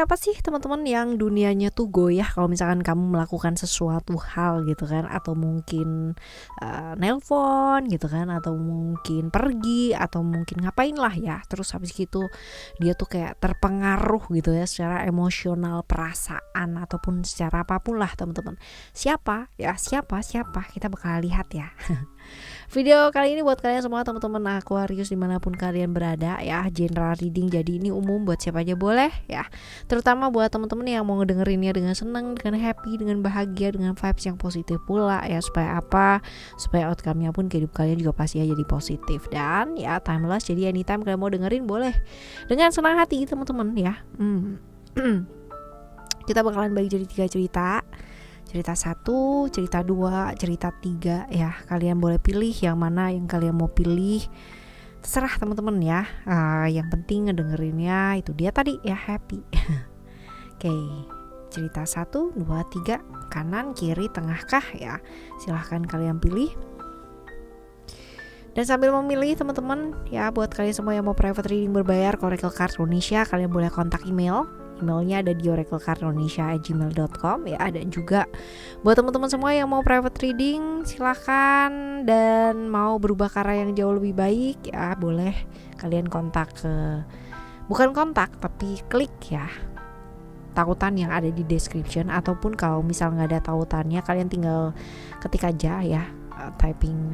Siapa sih teman-teman yang dunianya tuh goyah kalau misalkan kamu melakukan sesuatu hal gitu kan, atau mungkin nelpon gitu kan, atau mungkin pergi, atau mungkin ngapain lah ya, terus habis gitu dia tuh kayak terpengaruh gitu ya secara emosional, perasaan, ataupun secara apapun lah teman-teman. Siapa ya, siapa kita bakal lihat ya. Video kali ini buat kalian semua teman-teman Aquarius dimanapun kalian berada ya, general reading, jadi ini umum buat siapa aja boleh ya, terutama buat teman-teman yang mau ngedengerinnya dengan seneng, dengan happy, dengan bahagia, dengan vibes yang positif pula ya, supaya apa, supaya outcome-nya pun kehidupan kalian juga pasti jadi positif dan ya timeless, jadi anytime kalian mau dengerin boleh dengan senang hati teman-teman ya. Kita bakalan bagi jadi 3 cerita. Cerita 1, cerita 2, cerita 3 ya. Kalian boleh pilih yang mana yang kalian mau pilih. Terserah teman-teman ya. Yang penting ngedengerinnya itu dia tadi ya, happy. Oke. Cerita 1, 2, 3, kanan, kiri, tengah kah ya. Silahkan kalian pilih. Dan sambil memilih teman-teman ya, buat kalian semua yang mau private reading berbayar ke Oracle Card Indonesia, kalian boleh kontak emailnya ada di oraclecardindonesia@gmail.com ya. Ada juga buat teman-teman semua yang mau private reading, silahkan, dan mau berubah ke arah yang jauh lebih baik ya, boleh kalian kontak ke, bukan kontak tapi klik ya tautan yang ada di description, ataupun kalau misal nggak ada tautannya kalian tinggal ketik aja ya, typing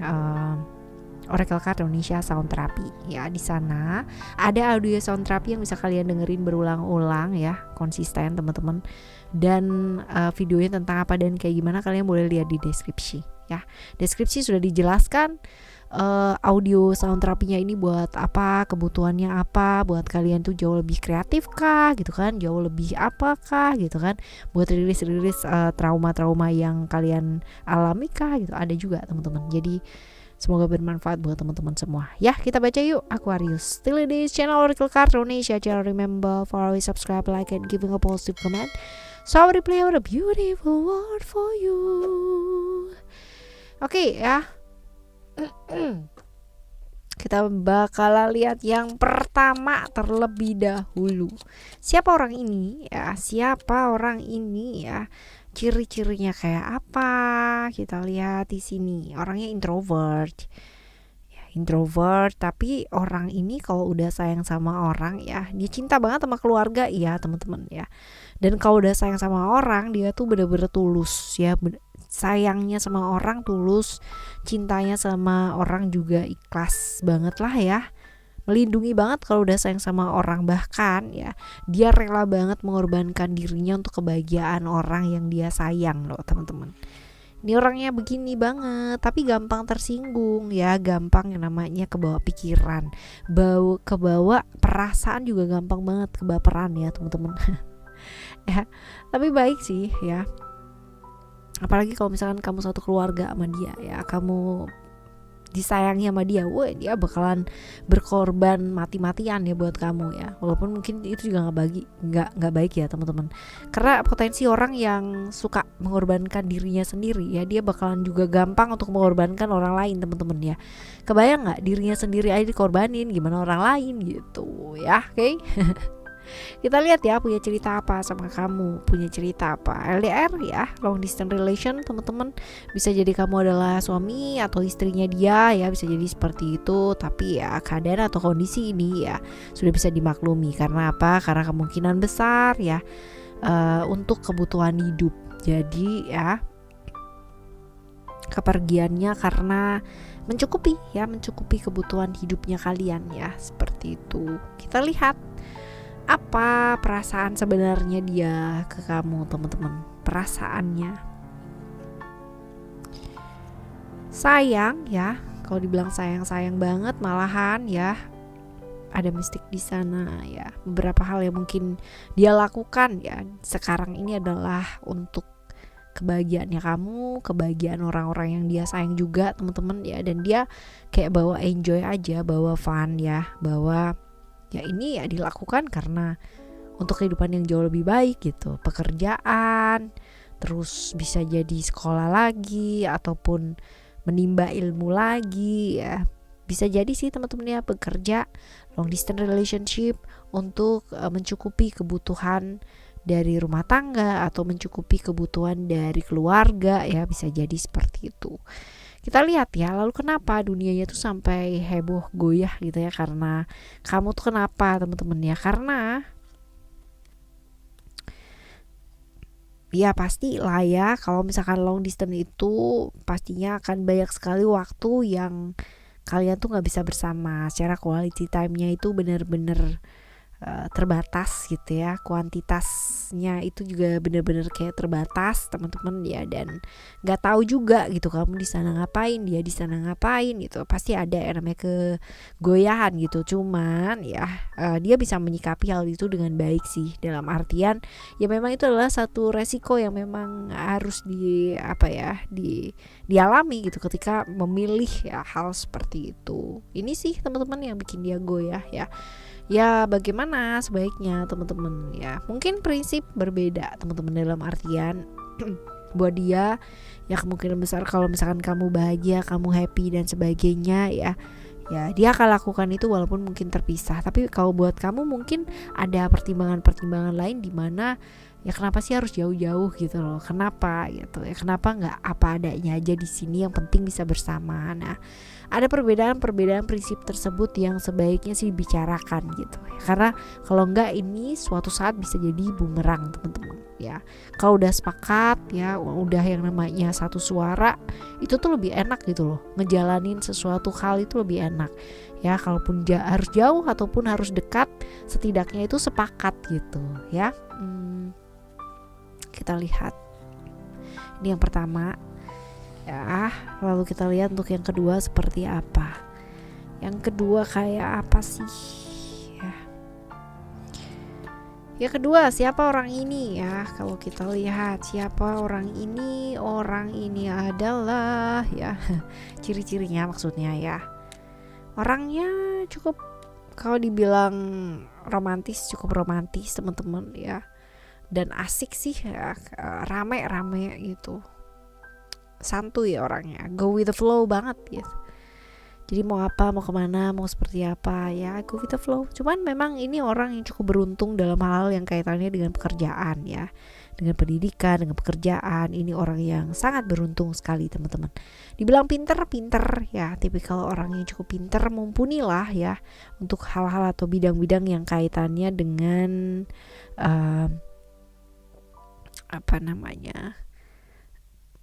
Oracle Card Indonesia Sound Therapy ya. Di sana ada audio sound therapy yang bisa kalian dengerin berulang-ulang ya, konsisten teman-teman. Dan videonya tentang apa dan kayak gimana kalian boleh lihat di deskripsi ya. Deskripsi sudah dijelaskan audio sound terapinya ini buat apa, kebutuhannya apa, buat kalian tuh jauh lebih kreatif kah gitu kan, jauh lebih apakah gitu kan, buat rilis trauma-trauma yang kalian alami kah gitu, ada juga teman-teman. Jadi semoga bermanfaat buat teman-teman semua. Ya, kita baca yuk Aquarius. Still in this channel Oracle Card Indonesia. Channel remember for always subscribe, like, and giving a positive comment. So I will play out a beautiful word for you. Oke ya. Kita bakal lihat yang pertama terlebih dahulu. Siapa orang ini ya? Siapa orang ini ya? Ciri-cirinya kayak apa? Kita lihat di sini. Orangnya introvert. Ya, introvert, tapi orang ini kalau udah sayang sama orang ya, dia cinta banget sama keluarga ya, teman-teman ya. Dan kalau udah sayang sama orang, dia tuh bener-bener tulus ya. Sayangnya sama orang tulus, cintanya sama orang juga ikhlas banget lah ya. Melindungi banget kalau udah sayang sama orang, bahkan ya dia rela banget mengorbankan dirinya untuk kebahagiaan orang yang dia sayang loh teman-teman. Ini orangnya begini banget, tapi gampang tersinggung ya, gampang yang namanya kebawa pikiran, kebawa perasaan juga gampang banget, kebaperan ya teman-teman. Ya, tapi baik sih ya. Apalagi kalau misalkan kamu satu keluarga sama dia ya, kamu disayangi sama dia, wah dia bakalan berkorban mati-matian ya buat kamu ya. Walaupun mungkin itu juga nggak baik ya teman-teman, karena potensi orang yang suka mengorbankan dirinya sendiri ya, dia bakalan juga gampang untuk mengorbankan orang lain teman-teman ya. Kebayang nggak, dirinya sendiri aja dikorbanin, gimana orang lain gitu ya. Oke. Kita lihat ya, punya cerita apa sama kamu, punya cerita apa. LDR ya, long distance relation teman-teman. Bisa jadi kamu adalah suami atau istrinya dia ya, bisa jadi seperti itu. Tapi ya keadaan atau kondisi ini ya sudah bisa dimaklumi. Karena apa? Karena kemungkinan besar ya untuk kebutuhan hidup. Jadi ya kepergiannya karena mencukupi kebutuhan hidupnya kalian ya, seperti itu. Kita lihat apa perasaan sebenarnya dia ke kamu teman-teman. Perasaannya sayang ya, kalau dibilang sayang banget malahan ya. Ada mistik di sana ya. Beberapa hal yang mungkin dia lakukan ya sekarang ini adalah untuk kebahagiaannya kamu, kebahagiaan orang-orang yang dia sayang juga teman-teman ya. Dan dia kayak bawa enjoy aja, bawa fun ya, bawa ya ini ya dilakukan karena untuk kehidupan yang jauh lebih baik gitu, pekerjaan, terus bisa jadi sekolah lagi ataupun menimba ilmu lagi ya, bisa jadi sih teman-teman ya, bekerja, long distance relationship, untuk mencukupi kebutuhan dari rumah tangga atau mencukupi kebutuhan dari keluarga, ya bisa jadi seperti itu. Kita lihat ya, lalu kenapa dunianya tuh sampai heboh goyah gitu ya, karena kamu tuh kenapa teman-teman ya, karena ya pasti lah ya, kalau misalkan long distance itu pastinya akan banyak sekali waktu yang kalian tuh nggak bisa bersama. Secara quality time-nya itu benar-benar terbatas gitu ya, kuantitasnya itu juga benar-benar kayak terbatas teman-teman ya, dan nggak tahu juga gitu kamu di sana ngapain, dia di sana ngapain gitu, pasti ada yang namanya kegoyahan gitu. Cuman ya dia bisa menyikapi hal itu dengan baik sih, dalam artian ya memang itu adalah satu resiko yang memang harus dialami gitu ketika memilih ya hal seperti itu. Ini sih teman-teman yang bikin dia goyah ya. Ya bagaimana sebaiknya teman-teman ya, mungkin prinsip berbeda teman-teman, dalam artian buat dia ya kemungkinan besar kalau misalkan kamu bahagia, kamu happy dan sebagainya ya dia akan lakukan itu walaupun mungkin terpisah. Tapi kalau buat kamu mungkin ada pertimbangan-pertimbangan lain di mana ya kenapa sih harus jauh-jauh gitu loh, kenapa gitu ya, kenapa nggak apa adanya aja di sini, yang penting bisa bersama. Nah, ada perbedaan prinsip tersebut yang sebaiknya sih dibicarakan gitu ya, karena kalau enggak ini suatu saat bisa jadi bumerang teman-teman ya. Kalau udah sepakat ya, udah yang namanya satu suara, itu tuh lebih enak gitu loh, ngejalanin sesuatu hal itu lebih enak ya. Kalaupun harus jauh ataupun harus dekat, setidaknya itu sepakat gitu ya. Kita lihat ini yang pertama ya, lalu kita lihat untuk yang kedua seperti apa. Yang kedua kayak apa sih ya? Yang kedua, siapa orang ini ya? Kalau kita lihat siapa orang ini adalah ya ciri-cirinya maksudnya ya, orangnya cukup, kalau dibilang romantis, cukup romantis teman-teman ya, dan asik sih ya, rame-rame gitu, santuy orangnya, go with the flow banget gitu. Jadi mau apa, mau kemana, mau seperti apa ya, go with the flow. Cuman memang ini orang yang cukup beruntung dalam hal yang kaitannya dengan pekerjaan ya, dengan pendidikan, dengan pekerjaan. Ini orang yang sangat beruntung sekali teman-teman. Dibilang pinter ya, tipikal orang yang cukup pinter, mumpuni lah ya untuk hal-hal atau bidang-bidang yang kaitannya dengan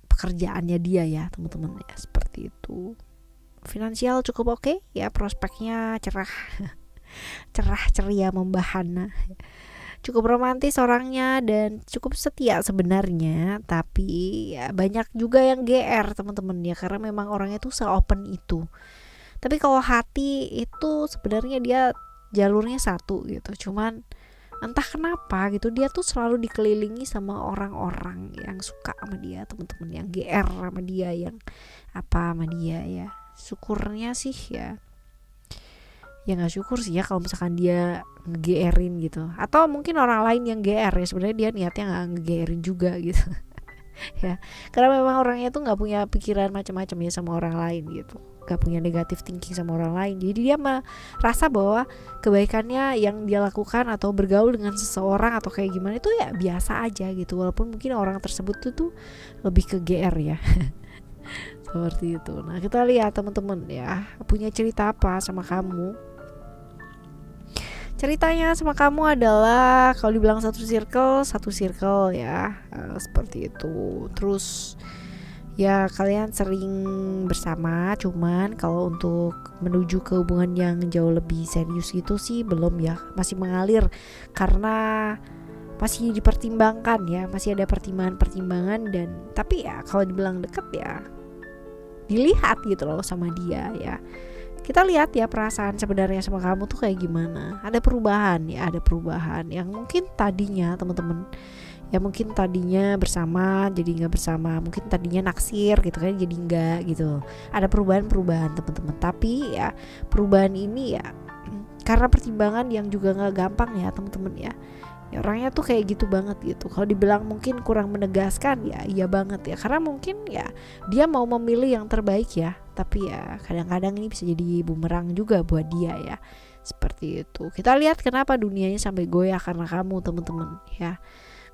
pekerjaannya dia ya teman-teman ya, seperti itu. Finansial cukup oke ya, prospeknya cerah ceria membahana, cukup romantis orangnya dan cukup setia sebenarnya. Tapi ya banyak juga yang GR teman-teman ya, karena memang orangnya tuh se-open itu. Tapi kalau hati itu sebenarnya dia jalurnya satu gitu, cuman entah kenapa gitu dia tuh selalu dikelilingi sama orang-orang yang suka sama dia teman-teman, yang GR sama dia, yang sama dia ya. Syukurnya sih ya nggak syukur sih ya kalau misalkan dia nge-GR-in gitu, atau mungkin orang lain yang GR ya, sebenarnya dia niatnya nggak nge-GR-in juga gitu ya, karena memang orangnya tuh nggak punya pikiran macam-macam ya sama orang lain gitu, nggak punya negative thinking sama orang lain. Jadi dia merasa bahwa kebaikannya yang dia lakukan atau bergaul dengan seseorang atau kayak gimana itu ya biasa aja gitu, walaupun mungkin orang tersebut tuh lebih ke GR ya seperti itu. Nah kita lihat teman-teman ya, punya cerita apa sama kamu. Ceritanya sama kamu adalah kalau dibilang satu circle ya, seperti itu. Terus ya kalian sering bersama, cuman kalau untuk menuju ke hubungan yang jauh lebih serius gitu sih belum ya, masih mengalir karena masih dipertimbangkan ya, masih ada pertimbangan. Dan tapi ya kalau dibilang deket ya dilihat gitu loh sama dia ya, kita lihat ya perasaan sebenarnya sama kamu tuh kayak gimana. Ada perubahan yang mungkin tadinya teman-teman ya, mungkin tadinya bersama jadi nggak bersama, mungkin tadinya naksir gitu kan jadi nggak gitu. Ada perubahan teman-teman, tapi ya perubahan ini ya karena pertimbangan yang juga nggak gampang ya teman-teman ya. Orangnya tuh kayak gitu banget gitu. Kalau dibilang mungkin kurang menegaskan ya iya banget ya, karena mungkin ya dia mau memilih yang terbaik ya, tapi ya kadang-kadang ini bisa jadi bumerang juga buat dia ya, Seperti itu. Kita lihat kenapa dunianya sampai goyah karena kamu, teman-teman, ya.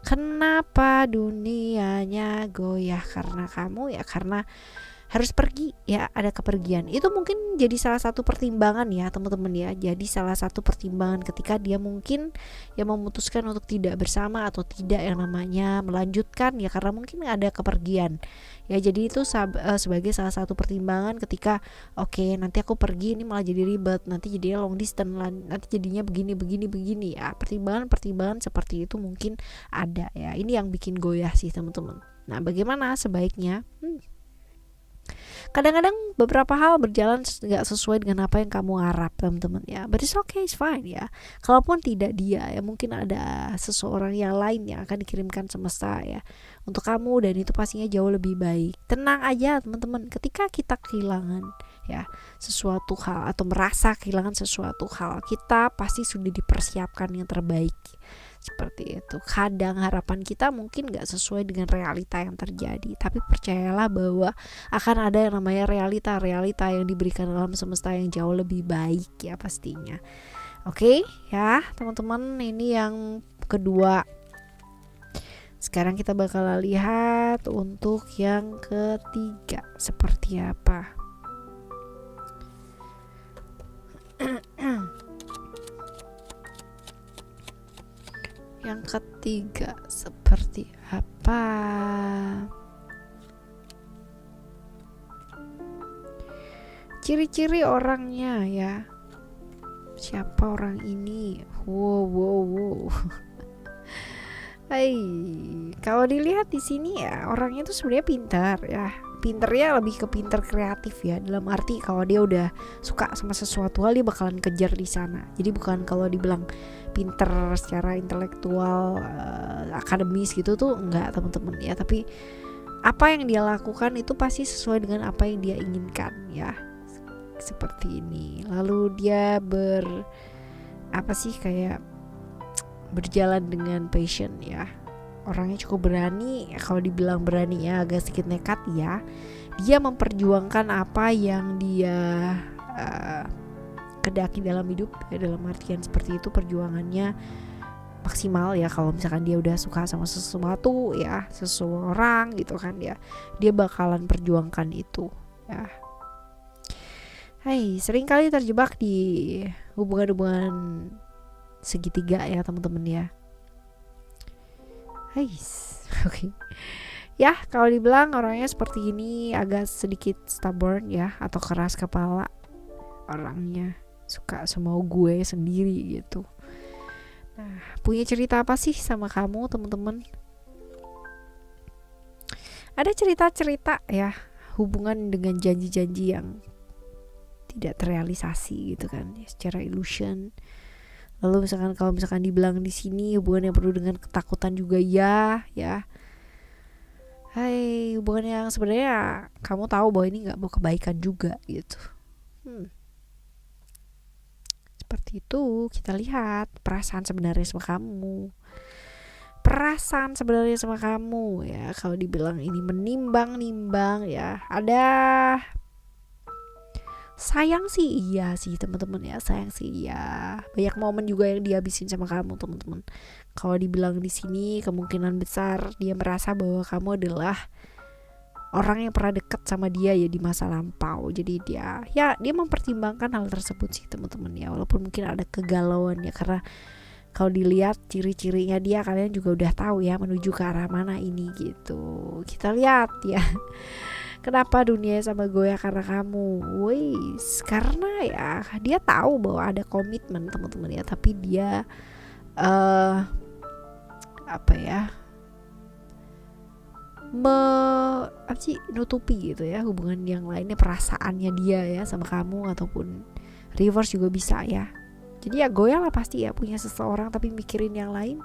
Kenapa dunianya goyah karena kamu? Ya karena harus pergi, ya, ada kepergian. Itu mungkin jadi salah satu pertimbangan ya, teman-teman ya. Jadi salah satu pertimbangan ketika dia mungkin ya memutuskan untuk tidak bersama atau tidak yang namanya melanjutkan, ya karena mungkin ada kepergian. Ya jadi itu sebagai salah satu pertimbangan ketika oke, nanti aku pergi ini malah jadi ribet, nanti jadinya long distance, nanti jadinya begini ya. Pertimbangan seperti itu mungkin ada ya. Ini yang bikin goyah sih, teman-teman. Nah, bagaimana sebaiknya? Kadang-kadang beberapa hal berjalan gak sesuai dengan apa yang kamu harap, teman-teman ya. But it's okay, it's fine ya. Kalaupun tidak dia, ya mungkin ada seseorang yang lain yang akan dikirimkan semesta ya untuk kamu, dan itu pastinya jauh lebih baik. Tenang aja, teman-teman. Ketika kita kehilangan ya sesuatu hal atau merasa kehilangan sesuatu hal, kita pasti sudah dipersiapkan yang terbaik. Seperti itu. Kadang harapan kita mungkin gak sesuai dengan realita yang terjadi, tapi percayalah bahwa akan ada yang namanya realita yang diberikan dalam semesta yang jauh lebih baik ya pastinya. Oke ya teman-teman, ini yang kedua. Sekarang kita bakal lihat untuk yang ketiga seperti apa. Yang ketiga seperti apa? Ciri-ciri orangnya ya. Siapa orang ini? Wow. Hai, kalau dilihat di sini ya, orangnya tuh sebenarnya pintar ya. Pinternya lebih ke pinter kreatif ya. Dalam arti kalau dia udah suka sama sesuatu hal, dia bakalan kejar di sana. Jadi bukan kalau dibilang pinter secara intelektual, akademis gitu tuh enggak, teman-teman ya. Tapi apa yang dia lakukan itu pasti sesuai dengan apa yang dia inginkan ya. Seperti ini. Lalu dia berjalan dengan passion ya. Orangnya cukup berani. Kalau dibilang berani ya agak sedikit nekat ya. Dia memperjuangkan apa yang dia kedaki dalam hidup ya, dalam artian seperti itu, perjuangannya maksimal ya. Kalau misalkan dia udah suka sama sesuatu ya, seseorang gitu kan ya, dia bakalan perjuangkan itu ya. Hai, seringkali terjebak di hubungan-hubungan segitiga ya, teman-teman ya. Hai, oke. Ya, kalau dibilang orangnya seperti ini, agak sedikit stubborn ya, atau keras kepala. Orangnya suka semau gue sendiri gitu. Nah, punya cerita apa sih sama kamu, teman-teman? Ada cerita-cerita ya, hubungan dengan janji-janji yang tidak terrealisasi gitu kan, ya, secara illusion. Lalu kalau misalkan dibilang di sini hubungan yang penuh dengan ketakutan juga ya. Hai, hubungan yang sebenarnya kamu tahu bahwa ini nggak bawa kebaikan juga gitu. Seperti itu, kita lihat perasaan sebenarnya sama kamu. Ya, kalau dibilang ini menimbang ya, ada sayang sih iya sih, teman-teman ya, sayang sih iya. Banyak momen juga yang dihabisin sama kamu, teman-teman. Kalau dibilang di sini kemungkinan besar dia merasa bahwa kamu adalah orang yang pernah dekat sama dia ya di masa lampau. Jadi dia mempertimbangkan hal tersebut sih, teman-teman ya. Walaupun mungkin ada kegalauan ya, karena kalau dilihat ciri-cirinya dia, kalian juga udah tahu ya menuju ke arah mana ini gitu. Kita lihat ya. Kenapa dunia sama goyah karena kamu? Karena ya dia tahu bahwa ada komitmen, teman-teman ya, tapi dia nutupi gitu ya hubungan yang lainnya, perasaannya dia ya sama kamu, ataupun reverse juga bisa ya. Jadi ya goyah lah pasti ya, punya seseorang tapi mikirin yang lain,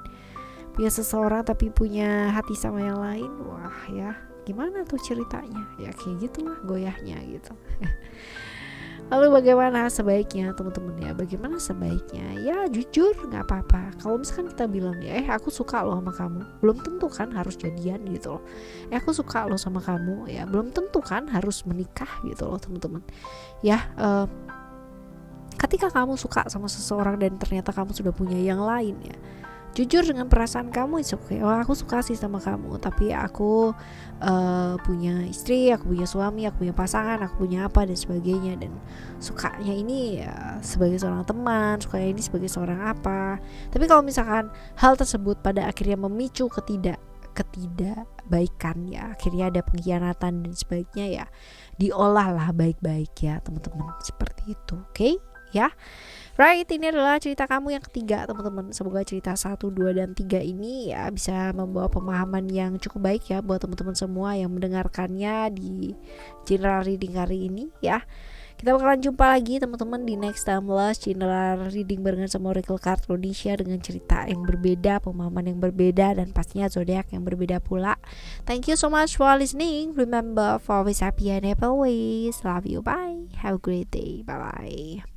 punya seseorang tapi punya hati sama yang lain. Wah ya, gimana tuh ceritanya? Ya kayak gitulah goyahnya gitu. Lalu bagaimana sebaiknya, teman-teman ya? Bagaimana sebaiknya? Ya jujur, nggak apa-apa. Kalau misalkan kita bilang ya, aku suka loh sama kamu, belum tentu kan harus jadian gitu loh. Aku suka loh sama kamu, ya belum tentu kan harus menikah gitu loh, teman-teman. Ya, ketika kamu suka sama seseorang dan ternyata kamu sudah punya yang lain ya, jujur dengan perasaan kamu, it's okay. Oh, aku suka sih sama kamu, tapi aku punya istri, aku punya suami, aku punya pasangan, aku punya apa dan sebagainya. Dan sukanya ini ya sebagai seorang teman, sukanya ini sebagai seorang apa. Tapi kalau misalkan hal tersebut pada akhirnya memicu ketidakbaikan ya, akhirnya ada pengkhianatan dan sebagainya ya, diolahlah baik-baik ya teman-teman, seperti itu. Oke? Ya. Right, ini adalah cerita kamu yang ketiga teman-teman. Semoga cerita 1, 2, dan 3 ini ya bisa membawa pemahaman yang cukup baik ya buat teman-teman semua yang mendengarkannya di general reading kali ini ya. Kita bakalan jumpa lagi teman-teman di next timeless general reading barengan sama Oracle Card Rhodesia dengan cerita yang berbeda, pemahaman yang berbeda, dan pastinya zodiak yang berbeda pula. Thank you so much for listening. Remember, for always happy and always love you. Bye. Have a great day. Bye bye.